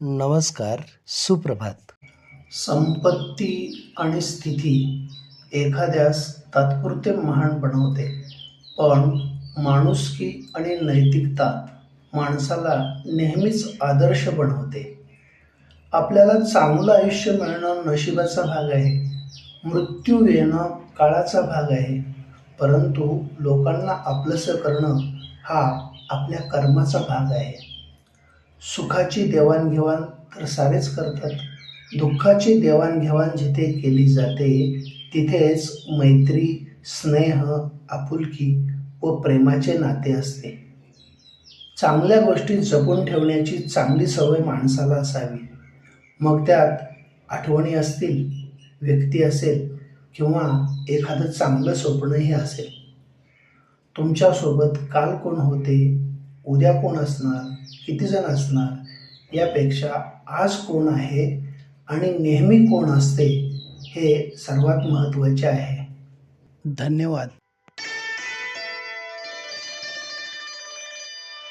नमस्कार, सुप्रभात. संपत्ती आणि स्थिती एखाद्यास तात्पुरते महान बनवते, पण माणुसकी आणि नैतिकता माणसाला नेहमीच आदर्श बनवते. आपल्याला चांगलं आयुष्य मिळणं नशिबाचा भाग आहे, मृत्यू येणं काळाचा भाग आहे, परंतु लोकांना आपलंसं करणं हा आपल्या कर्माचा भाग आहे. सुखाची देवाणघेवाण तर सारेच करतात, दुःखाची देवाणघेवाण जिथे केली जाते तिथेच मैत्री, स्नेह, आपुलकी व प्रेमाचे नाते असते. चांगल्या गोष्टी जपून ठेवण्याची चांगली सवय माणसाला असावी. मग त्यात आठवणी असतील, व्यक्ती असेल किंवा एखादं चांगलं स्वप्नही असेल. तुमच्यासोबत काल कोण होते, उद्या कोण असणार, किती जण असणार यापेक्षा आज कोण आहे आणि नेहमी कोण असते हे सर्वात महत्त्वाचे आहे. धन्यवाद.